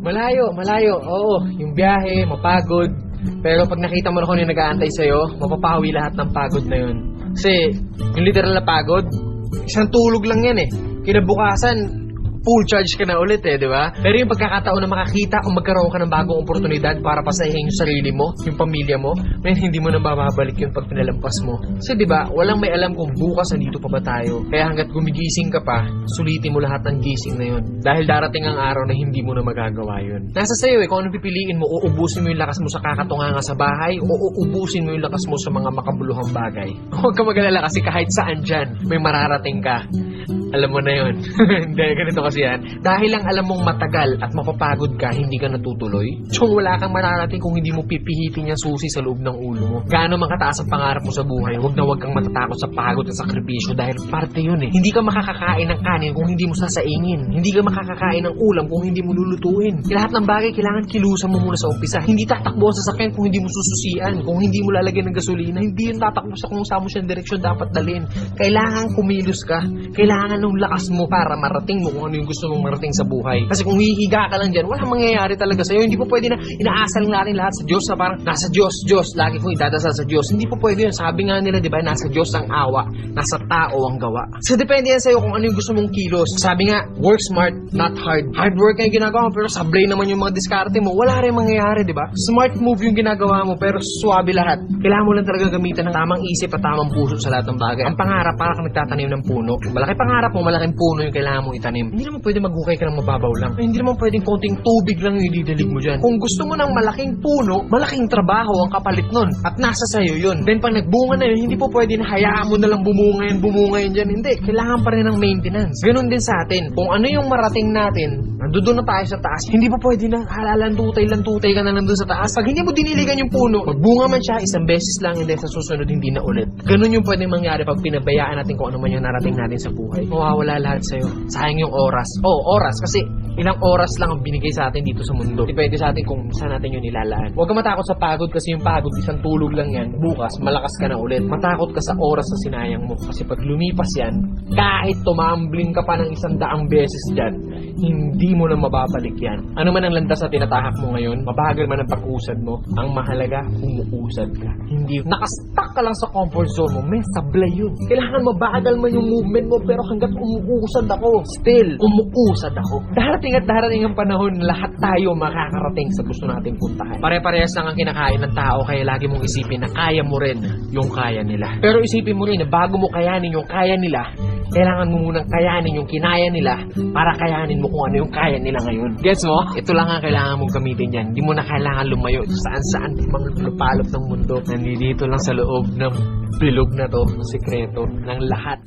Malayo. Oo, yung biyahe, mapagod. Pero pag nakita mo na kung yung nag-aantay sa'yo, mapapawi lahat ng pagod na yun. Kasi, yung literal na pagod, isang tulog lang yan eh. Kinabukasan, full charge ka na ulit eh, di ba? Pero yung pagkakataon na makakita o magkaroon ka ng bagong oportunidad para pasahin yung sarili mo, yung pamilya mo, may hindi mo na mababalik yun pag pinalampas mo. Kasi di ba, walang may alam kung bukas nandito pa ba tayo. Kaya hanggat gumigising ka pa, sulitin mo lahat ng gising na yun. Dahil darating ang araw na hindi mo na magagawa yun. Nasa sayo eh, kung anong pipiliin mo, uubusin mo yung lakas mo sa kakatunganga sa bahay, o uubusin mo yung lakas mo sa mga makabuluhang bagay. Huwag ka mag-alala kasi kahit saan dyan, may mararating ka. Alam mo na yun. Hindi, ganito kasi yan. Dahil lang alam mong matagal at mapapagod ka, hindi ka natutuloy. Tsong wala kang mararating kung hindi mo pipihitin yung susi sa loob ng ulo mo. Gaano man kataas ang pangarap mo sa buhay, huwag kang matatakot sa pagod at sakripisyo dahil parte yun eh. Hindi ka makakakain ng kanin kung hindi mo sasaingin. Hindi ka makakakain ng ulam kung hindi mo lulutuin. Lahat ng bagay kailangan kilusan mo muna sa umpisa. Hindi tatakbo sa sasakyan kung hindi mo sususian. Kung hindi mo lalagyan ng gasolina, hindi yun tatakbo sa kung saan mo siyang direksyon dapat dalhin. Kailangan kumilos ka. Kailangan ng lakas mo para marating mo kung ano yung gusto mong marating sa buhay. Kasi kung hihiga ka lang dyan, walang mangyayari talaga sa'yo. Hindi po pwede na inaasal natin lahat sa Diyos na parang nasa Diyos. Lagi kong idadasal sa Diyos. Hindi po pwede yun. Sabi nga nila, di ba, nasa Diyos ang awa, nasa tao ang gawa. So depende yan sa'yo kung ano yung gusto mong kilos. Sabi nga, work smart, not hard. Hard work yung ginagawa mo, pero sablay naman yung mga diskarte mo. Wala rin mangyayari, di ba? Smart move yung ginagawa mo, pero suwabe lahat. Kailangan mo lang talaga gamitan ng tamang isip at tamang puso sa lahat ng bagay. Ang pangarap, para kang nagtatanim ng puno. Malaki pangarap mo, malaking puno yung kailangan mong itanim. Hindi naman pwede maghukay ka ng mababaw lang. Hindi naman pwedeng konting tubig lang yung ididilig mo dyan. Kung gusto mo ng malaking puno, malaking trabaho ang kapalit nun. At nasa sayo yun. Then pag nagbunga na yun, hindi po pwede na hayaan mo na lang bumunga yun dyan. Hindi. Kailangan pa rin ng maintenance. Ganun din sa atin. Kung ano yung marating natin, nandoon na tayo sa taas, hindi po pwede na lantutay ka na nandun sa taas. Pag hindi mo diniligan yung puno, magbunga man siya, isang beses lang, hindi sa susunod hindi na ulit. Ganun yung pwedeng mangyari pag pinabayaan natin kung ano man yung narating natin sa buhay. Mawawala lahat sa'yo. Sayang yung oras. Oras kasi ilang oras lang ang binigay sa atin dito sa mundo. Depende sa atin kung saan natin yun nilalaan. Huwag ka matakot sa pagod kasi yung pagod, isang tulog lang yan. Bukas, malakas ka na ulit. Matakot ka sa oras na sinayang mo. Kasi pag lumipas yan, kahit tumambling ka pa ng 100 beses dyan, hindi mo na mababalik yan. Ano man ang landas na tinatahak mo ngayon, mabagal man ang pag-usad mo, ang mahalaga, umuusad ka. Hindi, nakastuck ka lang sa comfort zone mo, may sablay yun. Kailangan mabagal man yung movement mo, pero hanggat umuusad ako, still, umuusad ako. Darating at darating ang panahon, lahat tayo makakarating sa gusto nating puntahan. Pare-parehas lang ang kinakain ng tao, kaya lagi mong isipin na kaya mo rin yung kaya nila. Pero isipin mo rin na bago mo kayanin yung kaya nila, kailangan mo munang kayanin yung kinaya nila para kayanin mo kung ano yung kaya nila ngayon. Gets mo? Ito lang ang kailangan mong gamitin yan. Hindi mo na kailangan lumayo saan-saan mga lupalop ng mundo. Nandito lang sa loob ng bilog na to, ng sikreto ng lahat.